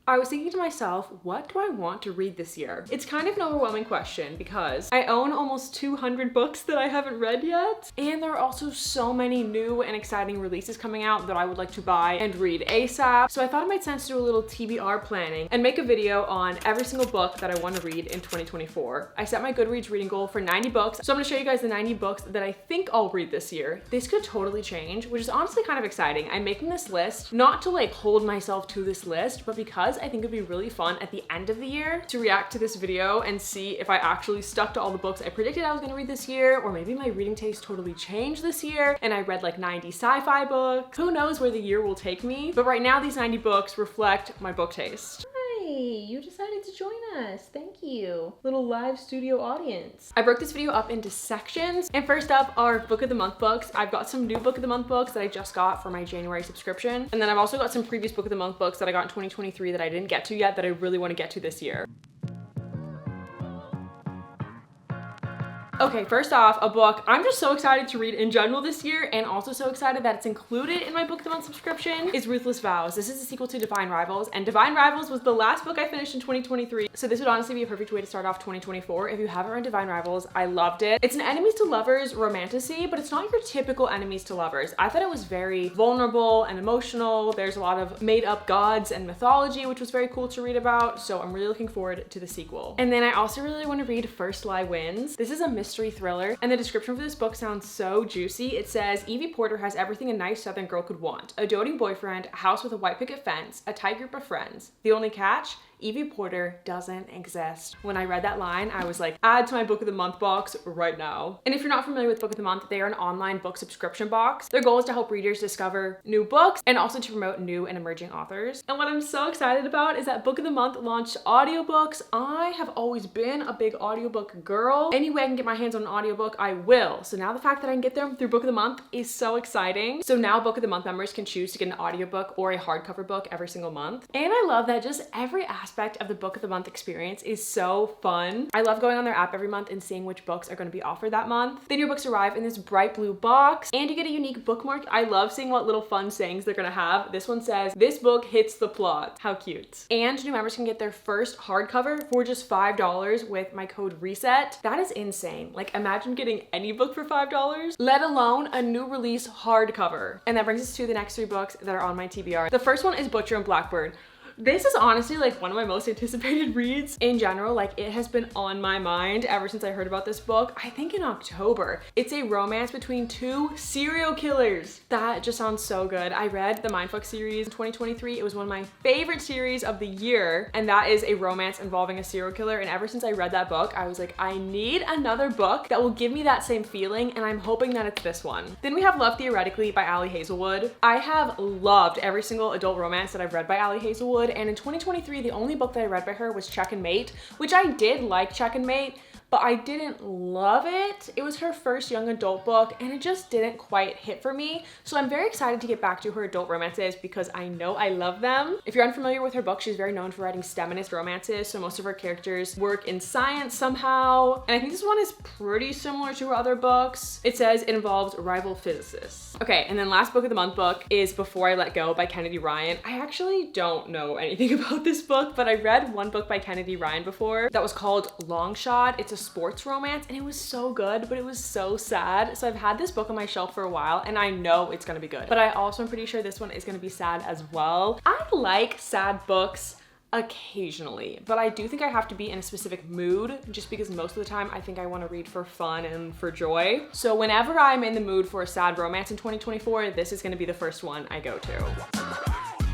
I was thinking to myself, what do I want to read this year? It's kind of an overwhelming question because I own almost 200 books that I haven't read yet. And there are also so many new and exciting releases coming out that I would like to buy and read ASAP. So I thought it made sense to do a little TBR planning and make a video on every single book that I want to read in 2024. I set my Goodreads reading goal for 90 books. So I'm gonna show you guys the 90 books that I think I'll read this year. This could totally change, which is honestly kind of exciting. I'm making this list not to like hold myself to this list, but because I think it'd be really fun at the end of the year to react to this video and see if I actually stuck to all the books I predicted I was gonna read this year, or maybe my reading taste totally changed this year and I read like 90 sci-fi books. Who knows where the year will take me? But right now, these 90 books reflect my book taste. Hey, you decided to join us. Thank you. Little live studio audience. I broke this video up into sections. And first up are book of the month books. I've got some new book of the month books that I just got for my January subscription. And then I've also got some previous book of the month books that I got in 2023 that I didn't get to yet that I really want to get to this year. Okay, first off, a book I'm just so excited to read in general this year, and also so excited that it's included in my Book of the Month subscription, is Ruthless Vows. This is a sequel to Divine Rivals, and Divine Rivals was the last book I finished in 2023, so this would honestly be a perfect way to start off 2024. If you haven't read Divine Rivals, I loved it. It's an enemies to lovers romantasy, but it's not your typical enemies to lovers. I thought it was very vulnerable and emotional. There's a lot of made up gods and mythology, which was very cool to read about, so I'm really looking forward to the sequel. And then I also really want to read First Lie Wins. This is a mystery thriller, and the description for this book sounds so juicy. It says, Evie Porter has everything a nice Southern girl could want. A doting boyfriend, a house with a white picket fence, a tight group of friends. The only catch? Evie Porter doesn't exist. When I read that line, I was like, add to my Book of the Month box right now. And if you're not familiar with Book of the Month, they are an online book subscription box. Their goal is to help readers discover new books and also to promote new and emerging authors. And what I'm so excited about is that Book of the Month launched audiobooks. I have always been a big audiobook girl. Any way I can get my hands on an audiobook, I will. So now the fact that I can get them through Book of the Month is so exciting. So now Book of the Month members can choose to get an audiobook or a hardcover book every single month. And I love that just every aspect of the Book of the Month experience is so fun. I love going on their app every month and seeing which books are going to be offered that month. Then your books arrive in this bright blue box and you get a unique bookmark. I love seeing what little fun sayings they're going to have. This one says, this book hits the plot. How cute. And new members can get their first hardcover for just $5 with my code RESET. That is insane. Like, imagine getting any book for $5, let alone a new release hardcover. And that brings us to the next 3 books that are on my TBR. The first one is Butcher and Blackbird. This is honestly like one of my most anticipated reads in general. Like, it has been on my mind ever since I heard about this book, I think in October. It's a romance between 2 serial killers. That just sounds so good. I read the Mindfuck series in 2023. It was one of my favorite series of the year. And that is a romance involving a serial killer. And ever since I read that book, I was like, I need another book that will give me that same feeling. And I'm hoping that it's this one. Then we have Love Theoretically by Ali Hazelwood. I have loved every single adult romance that I've read by Ali Hazelwood. And in 2023, the only book that I read by her was Check and Mate, which I did like Check and Mate, but I didn't love it. It was her first young adult book and it just didn't quite hit for me. So I'm very excited to get back to her adult romances because I know I love them. If you're unfamiliar with her book, she's very known for writing STEMinist romances. So most of her characters work in science somehow. And I think this one is pretty similar to her other books. It says it involves rival physicists. Okay, and then last Book of the Month book is Before I Let Go by Kennedy Ryan. I actually don't know anything about this book, but I read one book by Kennedy Ryan before that was called Long Shot. It's a sports romance and it was so good, but it was so sad. So I've had this book on my shelf for a while and I know it's gonna be good, but I also am pretty sure this one is gonna be sad as well. I like sad books occasionally, but I do think I have to be in a specific mood just because most of the time I think I want to read for fun and for joy. So whenever I'm in the mood for a sad romance in 2024, this is going to be the first one I go to.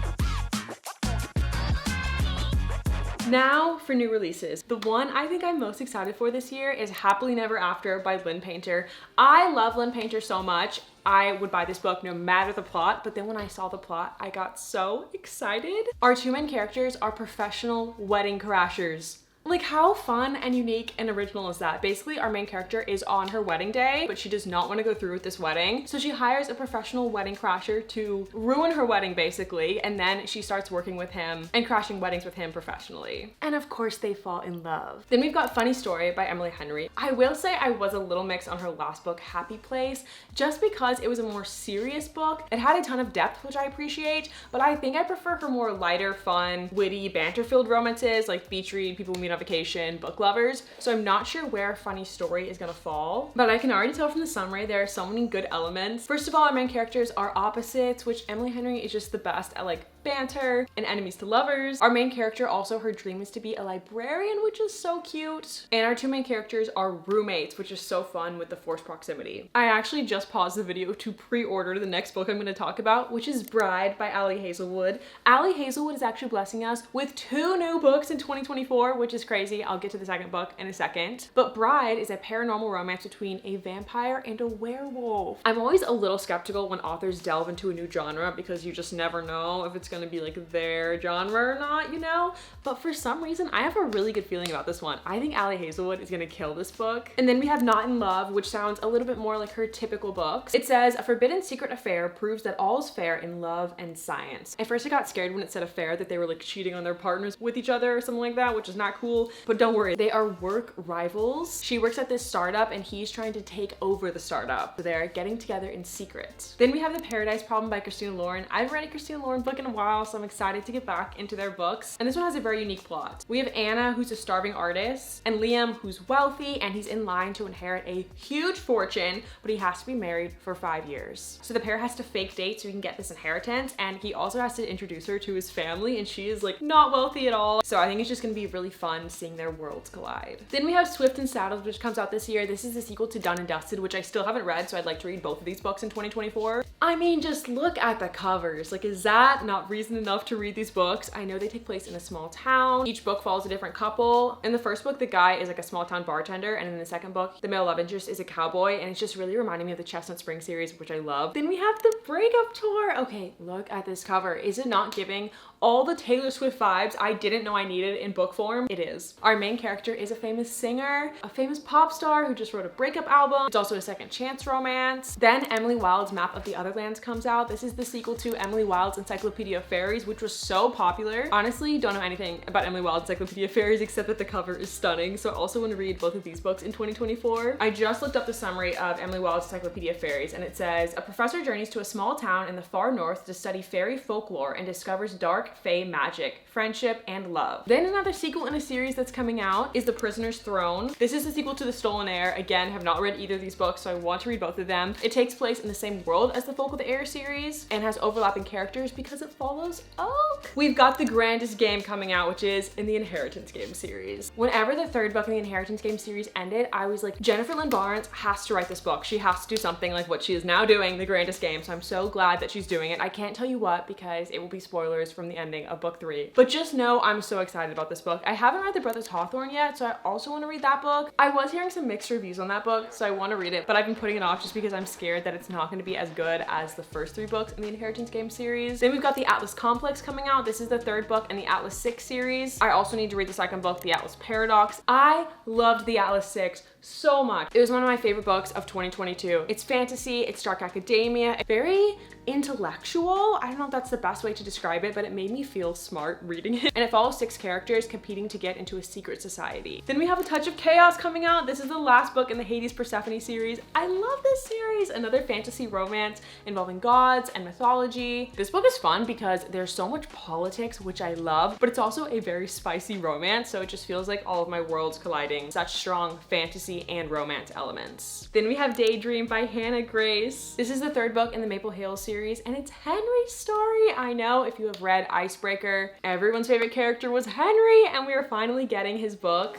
Now for new releases. The one I think I'm most excited for this year is Happily Never After by Lynn Painter. I love Lynn Painter so much. I would buy this book no matter the plot, but then when I saw the plot, I got so excited. Our 2 main characters are professional wedding crashers. Like, how fun and unique and original is that? Basically, our main character is on her wedding day, but she does not want to go through with this wedding. So she hires a professional wedding crasher to ruin her wedding, basically, and then she starts working with him and crashing weddings with him professionally. And of course, they fall in love. Then we've got Funny Story by Emily Henry. I will say I was a little mixed on her last book, Happy Place, just because it was a more serious book. It had a ton of depth, which I appreciate, but I think I prefer her more lighter, fun, witty, banter-filled romances like beach read, people meet on vacation, book lovers. So I'm not sure where Funny Story is gonna fall, but I can already tell from the summary there are so many good elements. First of all, our main characters are opposites, which Emily Henry is just the best at, like banter and enemies to lovers. Our main character also, her dream is to be a librarian, which is so cute. And our two main characters are roommates, which is so fun with the forced proximity. I actually just paused the video to pre-order the next book I'm going to talk about, which is Bride by Ali Hazelwood. Ali Hazelwood is actually blessing us with 2 new books in 2024, which is crazy. I'll get to the second book in a second. But Bride is a paranormal romance between a vampire and a werewolf. I'm always a little skeptical when authors delve into a new genre because you just never know if it's gonna be like their genre or not, you know? But for some reason, I have a really good feeling about this one. I think Ali Hazelwood is gonna kill this book. And then we have Not in Love, which sounds a little bit more like her typical books. It says, a forbidden secret affair proves that all is fair in love and science. At first I got scared when it said affair, that they were like cheating on their partners with each other or something like that, which is not cool. But don't worry, they are work rivals. She works at this startup and he's trying to take over the startup. So they're getting together in secret. Then we have The Paradise Problem by Christina Lauren. I've read a Christina Lauren book in a while, so I'm excited to get back into their books. And this one has a very unique plot. We have Anna, who's a starving artist, and Liam, who's wealthy, and he's in line to inherit a huge fortune, but he has to be married for 5 years. So the pair has to fake date so he can get this inheritance, and he also has to introduce her to his family, and she is like not wealthy at all. So I think it's just gonna be really fun seeing their worlds collide. Then we have Swift and Saddles, which comes out this year. This is the sequel to Done and Dusted, which I still haven't read, so I'd like to read both of these books in 2024. I mean, just look at the covers. Like, is that not reason enough to read these books? I know they take place in a small town. Each book follows a different couple. In the first book, the guy is like a small town bartender, and in the second book, the male love interest is a cowboy, and it's just really reminding me of the Chestnut Spring series, which I love. Then we have the breakup tour. Okay, look at this cover. Is it not giving all the Taylor Swift vibes I didn't know I needed in book form? It is. Our main character is a famous singer, a famous pop star who just wrote a breakup album. It's also a second chance romance. Then Emily Wilde's Map of the Otherlands comes out. This is the sequel to Emily Wilde's Encyclopedia of Fairies, which was so popular. Honestly, don't know anything about Emily Wilde's Encyclopedia of Fairies except that the cover is stunning, so I also want to read both of these books in 2024. I just looked up the summary of Emily Wilde's Encyclopedia of Fairies, and it says, a professor journeys to a small town in the far north to study fairy folklore and discovers dark fae magic, friendship, and love. Then another sequel in a series that's coming out is The Prisoner's Throne. This is the sequel to The Stolen Heir. Again, have not read either of these books, so I want to read both of them. It takes place in the same world as the Folk of the Air series and has overlapping characters because it follows Oak. We've got The Grandest Game coming out, which is in the Inheritance Game series. Whenever the third book in the Inheritance Game series ended, I was like, Jennifer Lynn Barnes has to write this book. She has to do something like what she is now doing, The Grandest Game. So I'm so glad that she's doing it. I can't tell you what because it will be spoilers from the ending of book 3. But just know I'm so excited about this book. I haven't read The Brothers Hawthorne yet, so I also want to read that book. I was hearing some mixed reviews on that book, so I want to read it, but I've been putting it off just because I'm scared that it's not going to be as good as the first 3 books in the Inheritance Game series. Then we've got The Atlas Complex coming out. This is the 3rd book in the Atlas 6 series. I also need to read the 2nd book, The Atlas Paradox. I loved The Atlas 6 so much. It was one of my favorite books of 2022. It's fantasy, it's dark academia, very intellectual. I don't know if that's the best way to describe it, but it made me feel smart reading it. And it follows 6 characters competing to get into a secret society. Then we have A Touch of Chaos coming out. This is the last book in the Hades Persephone series. I love this series. Another fantasy romance involving gods and mythology. This book is fun because there's so much politics, which I love, but it's also a very spicy romance, so it just feels like all of my worlds colliding. Such strong fantasy and romance elements. Then we have Daydream by Hannah Grace. This is the 3rd book in the Maple Hills series, and it's Henry's story. I know if you have read Icebreaker, everyone's favorite character was Henry, and we are finally getting his book.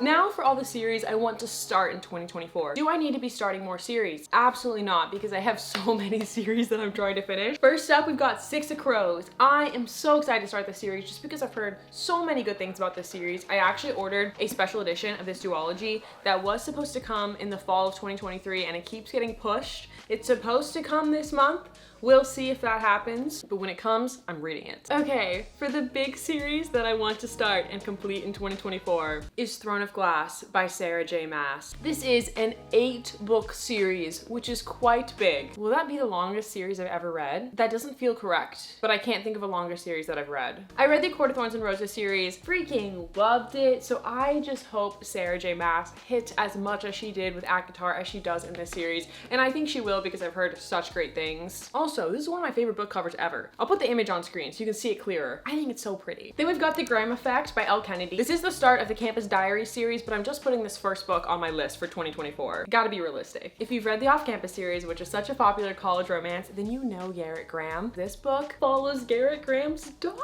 Now for all the series I want to start in 2024. Do I need to be starting more series? Absolutely not, because I have so many series that I'm trying to finish. First up, we've got Six of Crows. I am so excited to start this series just because I've heard so many good things about this series. I actually ordered a special edition of this duology that was supposed to come in the fall of 2023, and it keeps getting pushed. It's supposed to come this month, We'll see if that happens, but when it comes, I'm reading it. Okay, for the big series that I want to start and complete in 2024 is Throne of Glass by Sarah J. Maas. This is an 8-book series, which is quite big. Will that be the longest series I've ever read? That doesn't feel correct, but I can't think of a longer series that I've read. I read the Court of Thorns and Roses series, freaking loved it, so I just hope Sarah J. Maas hit as much as she did with ACOTAR as she does in this series, and I think she will because I've heard such great things. Also, this is one of my favorite book covers ever. I'll put the image on screen so you can see it clearer. I think it's so pretty. Then we've got The Graham Effect by Elle Kennedy. This is the start of the Campus Diaries series, but I'm just putting this first book on my list for 2024. Gotta be realistic. If you've read the Off Campus series, which is such a popular college romance, then you know Garrett Graham. This book follows Garrett Graham's daughter.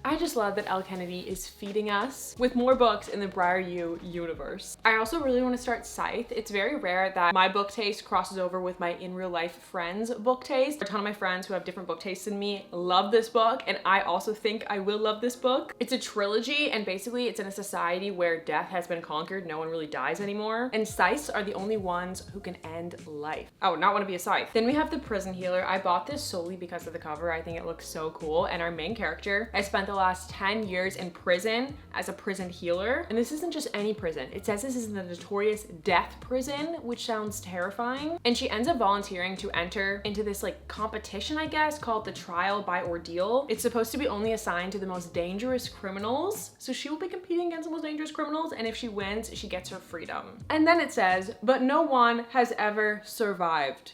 I just love that Elle Kennedy is feeding us with more books in the Briar U universe. I also really want to start Scythe. It's very rare that my book taste crosses over with my in real life friends' book taste. A ton of my friends who have different book tastes than me love this book, and I also think I will love this book. It's a trilogy, and basically it's in a society where death has been conquered. No one really dies anymore, and scythes are the only ones who can end life. I would not want to be a scythe. Then we have The Prison Healer. I bought this solely because of the cover. I think it looks so cool, and our main character has spent the last 10 years in prison as a prison healer. And this isn't just any prison. It says this is the notorious death prison, which sounds terrifying. And she ends up volunteering to enter into this like competition, I guess, called the Trial by Ordeal. It's supposed to be only assigned to the most dangerous criminals. So she will be competing against the most dangerous criminals, and if she wins, she gets her freedom. And then it says, but no one has ever survived.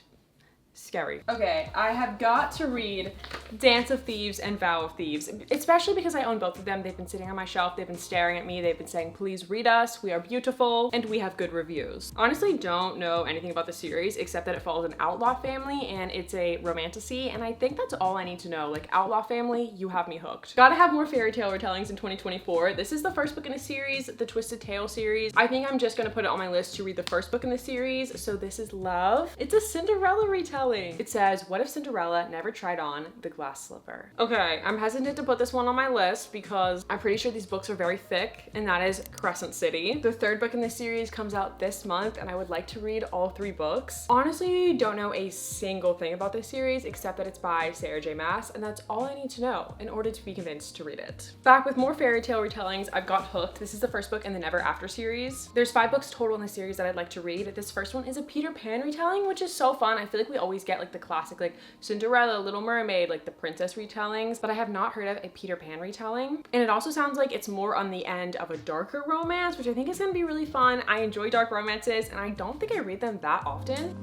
Scary. Okay, I have got to read Dance of Thieves and Vow of Thieves, especially because I own both of them. They've been sitting on my shelf, they've been staring at me, they've been saying, please read us, we are beautiful, and we have good reviews. Honestly, don't know anything about the series except that it follows an outlaw family and it's a romantasy, and I think that's all I need to know. Like, outlaw family, you have me hooked. Gotta have more fairy tale retellings in 2024. This is the first book in a series, the Twisted Tale series. I think I'm just gonna put it on my list to read the first book in the series. So this is Love. It's a Cinderella retelling. It says, what if Cinderella never tried on the glass slipper? Okay, I'm hesitant to put this one on my list because I'm pretty sure these books are very thick, and that is Crescent City. The third book in this series comes out this month, and I would like to read all 3 books. Honestly, don't know a single thing about this series except that it's by Sarah J. Maas, and that's all I need to know in order to be convinced to read it. Back with more fairy tale retellings, I've got Hooked. This is the first book in the Never After series. There's 5 books total in the series that I'd like to read. This first one is a Peter Pan retelling, which is so fun. I feel like we always get like the classic like Cinderella, Little Mermaid, like the princess retellings, but I have not heard of a Peter Pan retelling. And it also sounds like it's more on the end of a darker romance, which I think is gonna be really fun. I enjoy dark romances, and I don't think I read them that often.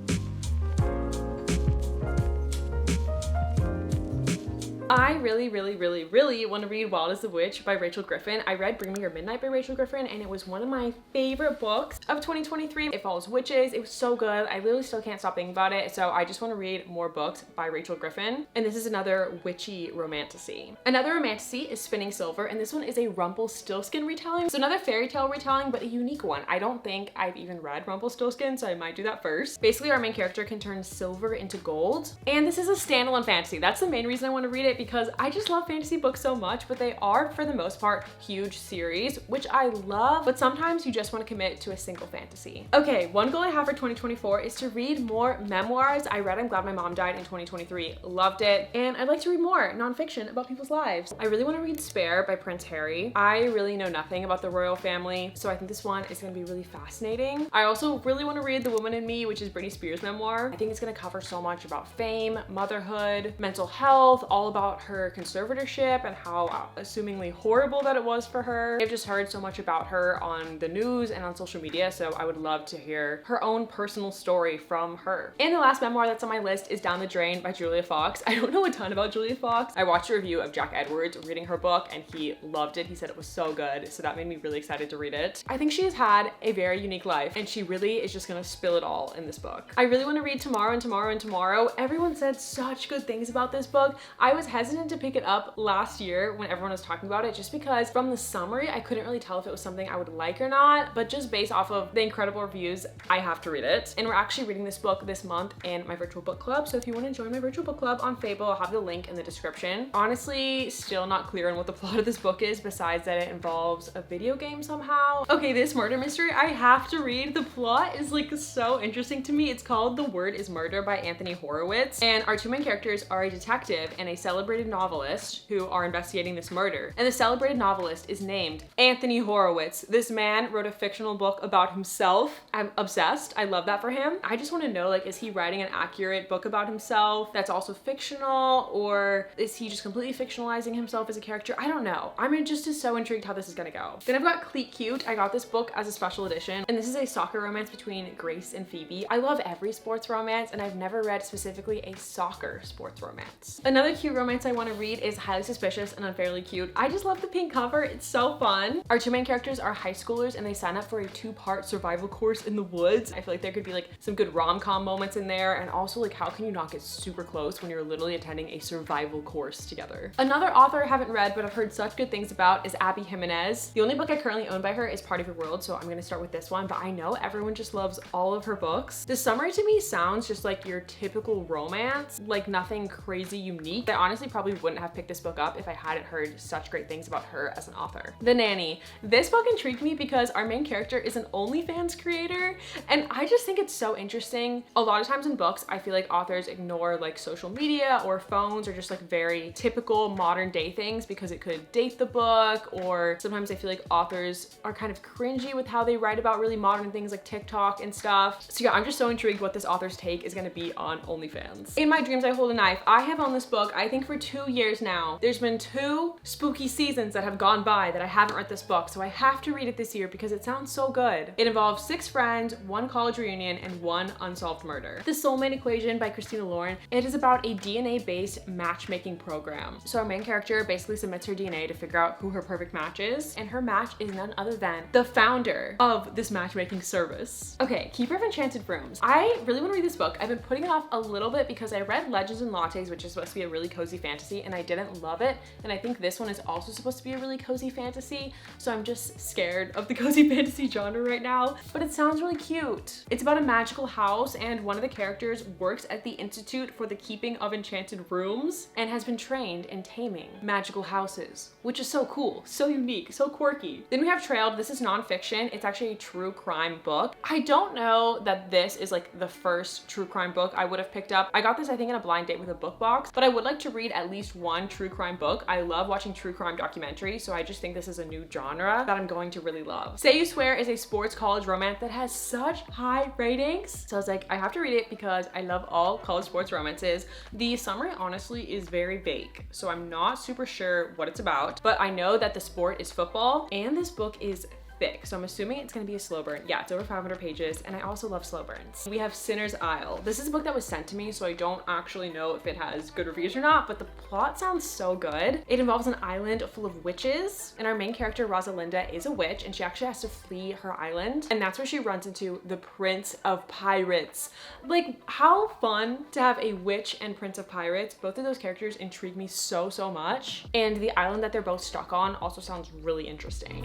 I really want to read Wild as the Witch by Rachel Griffin. I read Bring Me Your Midnight by Rachel Griffin, and it was one of my favorite books of 2023. It follows witches. It was so good. I literally still can't stop thinking about it. So I just want to read more books by Rachel Griffin. And this is another witchy romantasy. Another romantasy is Spinning Silver, and this one is a Rumpelstiltskin retelling. So another fairy tale retelling, but a unique one. I don't think I've even read Rumpelstiltskin, so I might do that first. Basically, our main character can turn silver into gold. And this is a standalone fantasy. That's the main reason I want to read it, because I just love fantasy books so much, but they are, for the most part, huge series, which I love, but sometimes you just want to commit to a single fantasy. Okay, one goal I have for 2024 is to read more memoirs. I read I'm Glad My Mom Died in 2023, loved it, and I'd like to read more nonfiction about people's lives. I really want to read Spare by Prince Harry. I really know nothing about the royal family, so I think this one is going to be really fascinating. I also really want to read The Woman in Me, which is Britney Spears' memoir. I think it's going to cover so much about fame, motherhood, mental health, all about her conservatorship and how assumingly horrible that it was for her. I've just heard so much about her on the news and on social media, so I would love to hear her own personal story from her. And the last memoir that's on my list is Down the Drain by Julia Fox. I don't know a ton about Julia Fox. I watched a review of Jack Edwards reading her book, and he loved it. He said it was so good, so that made me really excited to read it. I think she has had a very unique life, and she really is just gonna spill it all in this book. I really want to read Tomorrow and Tomorrow and Tomorrow. Everyone said such good things about this book. I was hesitant to pick it up last year when everyone was talking about it, just because from the summary, I couldn't really tell if it was something I would like or not, but just based off of the incredible reviews, I have to read it. And we're actually reading this book this month in my virtual book club. So if you want to join my virtual book club on Fable, I'll have the link in the description. Honestly, still not clear on what the plot of this book is, besides that it involves a video game somehow. Okay, this murder mystery, I have to read. The plot is like so interesting to me. It's called The Word is Murder by Anthony Horowitz. And our two main characters are a detective and a celebrated novelist who are investigating this murder. And the celebrated novelist is named Anthony Horowitz. This man wrote a fictional book about himself. I'm obsessed. I love that for him. I just want to know, like, is he writing an accurate book about himself that's also fictional, or is he just completely fictionalizing himself as a character? I don't know. I'm just so intrigued how this is gonna go. Then I've got Cleat Cute. I got this book as a special edition, and this is a soccer romance between Grace and Phoebe. I love every sports romance, and I've never read specifically a soccer sports romance. Another cute romance I want to read is Highly Suspicious and Unfairly Cute. I just love the pink cover. It's so fun. Our two main characters are high schoolers, and they sign up for a 2-part survival course in the woods. I feel like there could be like some good rom-com moments in there, and also like how can you not get super close when you're literally attending a survival course together. Another author I haven't read but I've heard such good things about is Abby Jimenez. The only book I currently own by her is Part of Your World, so I'm gonna start with this one, but I know everyone just loves all of her books. The summary to me sounds just like your typical romance, like nothing crazy unique. I honestly probably wouldn't have picked this book up if I hadn't heard such great things about her as an author. The Nanny. This book intrigued me because our main character is an OnlyFans creator, and I just think it's so interesting. A lot of times in books, I feel like authors ignore like social media or phones or just like very typical modern day things because it could date the book, or sometimes I feel like authors are kind of cringy with how they write about really modern things like TikTok and stuff. So yeah, I'm just so intrigued what this author's take is gonna be on OnlyFans. In My Dreams I Hold a Knife. I have owned this book, I think for 2 years now. There's been 2 spooky seasons that have gone by that I haven't read this book, so I have to read it this year because it sounds so good. It involves 6 friends, 1 college reunion, and 1 unsolved murder. The Soulmate Equation by Christina Lauren. It is about a DNA-based matchmaking program. So our main character basically submits her DNA to figure out who her perfect match is, and her match is none other than the founder of this matchmaking service. Okay, Keeper of Enchanted Rooms. I really want to read this book. I've been putting it off a little bit because I read Legends and Lattes, which is supposed to be a really cozy fantasy, and I didn't love it. And I think this one is also supposed to be a really cozy fantasy, so I'm just scared of the cozy fantasy genre right now, but it sounds really cute. It's about a magical house, and one of the characters works at the Institute for the Keeping of Enchanted Rooms and has been trained in taming magical houses, which is so cool, so unique, so quirky. Then we have Trailed. This is nonfiction. It's actually a true crime book. I don't know that this is like the first true crime book I would have picked up. I got this, I think, in a blind date with a book box, but I would like to read at least 1 true crime book. I love watching true crime documentaries, so I just think this is a new genre that I'm going to really love. Say You Swear is a sports college romance that has such high ratings. So I was like, I have to read it because I love all college sports romances. The summary honestly is very vague, so I'm not super sure what it's about, but I know that the sport is football, and this book is thick, so I'm assuming it's gonna be a slow burn. Yeah, it's over 500 pages, and I also love slow burns. We have Sinner's Isle. This is a book that was sent to me, so I don't actually know if it has good reviews or not, but the plot sounds so good. It involves an island full of witches, and our main character, Rosalinda, is a witch, and she actually has to flee her island, and that's where she runs into the Prince of Pirates. Like, how fun to have a witch and Prince of Pirates. Both of those characters intrigue me so much, and the island that they're both stuck on also sounds really interesting.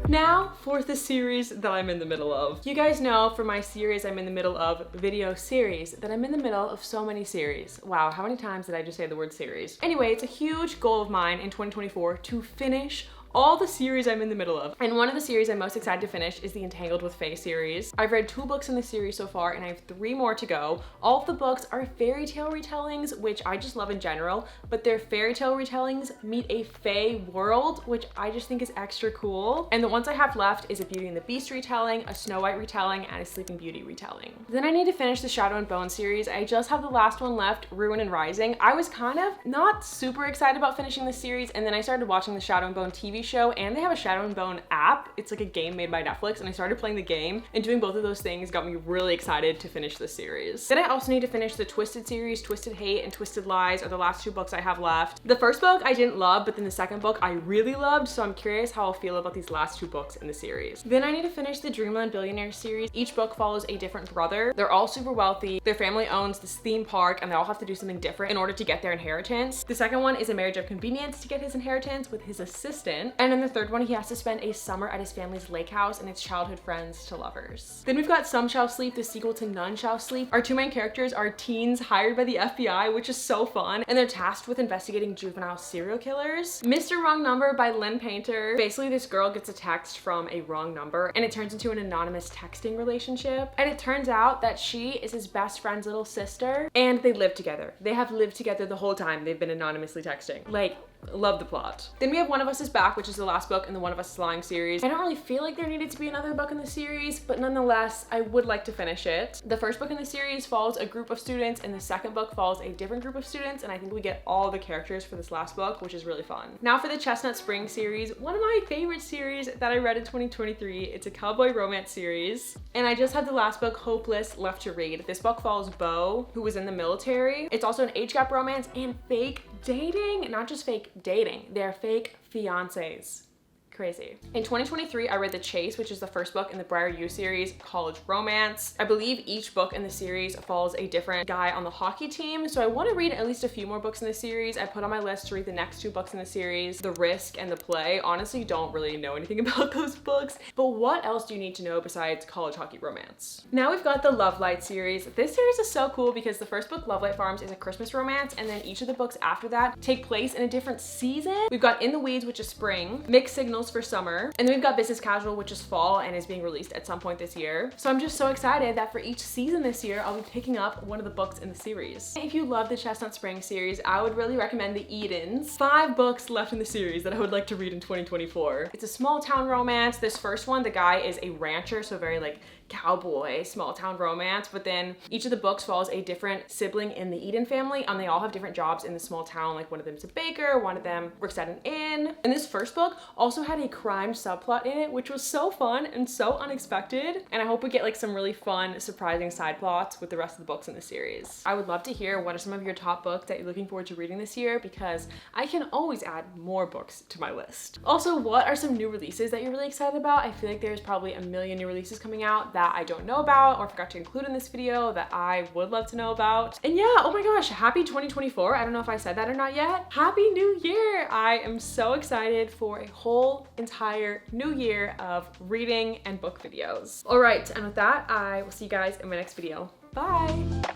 Now for the series that I'm in the middle of. You guys know for my series I'm in the middle of, video series, that I'm in the middle of so many series. Wow, how many times did I just say the word series? Anyway, it's a huge goal of mine in 2024 to finish all the series I'm in the middle of. And one of the series I'm most excited to finish is the Entangled with Fae series. I've read 2 books in the series so far, and I have 3 more to go. All of the books are fairy tale retellings, which I just love in general, but they're fairy tale retellings meet a fae world, which I just think is extra cool. And the ones I have left is a Beauty and the Beast retelling, a Snow White retelling, and a Sleeping Beauty retelling. Then I need to finish the Shadow and Bone series. I just have the last one left, Ruin and Rising. I was kind of not super excited about finishing this series, and then I started watching the Shadow and Bone TV show, and they have a Shadow and Bone app. It's like a game made by Netflix, and I started playing the game, and doing both of those things got me really excited to finish the series. Then I also need to finish the Twisted series. Twisted Hate and Twisted Lies are the last two books I have left. The first book I didn't love, but then the second book I really loved, so I'm curious how I'll feel about these last two books in the series. Then I need to finish the Dreamland Billionaire series. Each book follows a different brother. They're all super wealthy. Their family owns this theme park, and they all have to do something different in order to get their inheritance. The second one is a marriage of convenience to get his inheritance with his assistant. And in the third one, he has to spend a summer at his family's lake house and it's childhood friends to lovers. Then we've got Some Shall Sleep, the sequel to None Shall Sleep. Our two main characters are teens hired by the FBI, which is so fun, and they're tasked with investigating juvenile serial killers. Mr. Wrong Number by Lynn Painter. Basically, this girl gets a text from a wrong number and it turns into an anonymous texting relationship. And it turns out that she is his best friend's little sister, and they live together. They have lived together the whole time they've been anonymously texting. Like, love the plot. Then we have One of Us is Back, which is the last book in the One of Us is Lying series. I don't really feel like there needed to be another book in the series, but nonetheless, I would like to finish it. The first book in the series follows a group of students, and the second book follows a different group of students, and I think we get all the characters for this last book, which is really fun. Now for the Chestnut Spring series, one of my favorite series that I read in 2023. It's a cowboy romance series, and I just have the last book, Hopeless, left to read. This book follows Bo, who was in the military. It's also an age gap romance and fake dating, not just fake dating, they're fake fiancés. Crazy. In 2023, I read The Chase, which is the first book in the Briar U series, college romance. I believe each book in the series follows a different guy on the hockey team, so I want to read at least a few more books in the series. I put on my list to read the next two books in the series, The Risk and The Play. Honestly, don't really know anything about those books, but what else do you need to know besides college hockey romance? Now we've got the Love Light series. This series is so cool because the first book, Love Light Farms, is a Christmas romance, and then each of the books after that take place in a different season. We've got In the Weeds, which is spring, Mixed Signals for summer, and then we've got Business Casual, which is fall and is being released at some point this year. So I'm just so excited that for each season this year, I'll be picking up one of the books in the series. If you love the Chestnut Spring series, I would really recommend The Edens. 5 books left in the series that I would like to read in 2024. It's a small town romance. This first one, the guy is a rancher, so very like cowboy small town romance, but then each of the books follows a different sibling in the Eden family, and they all have different jobs in the small town. Like one of them's a baker, one of them works at an inn. And this first book also had a crime subplot in it, which was so fun and so unexpected, and I hope we get like some really fun surprising side plots with the rest of the books in the series. I would love to hear what are some of your top books that you're looking forward to reading this year, because I can always add more books to my list. Also, what are some new releases that you're really excited about? I feel like there's probably a million new releases coming out that I don't know about or forgot to include in this video that I would love to know about. And yeah, oh my gosh, happy 2024. I don't know if I said that or not yet. Happy New Year. I am so excited for a whole entire new year of reading and book videos. All right, and with that, I will see you guys in my next video. Bye.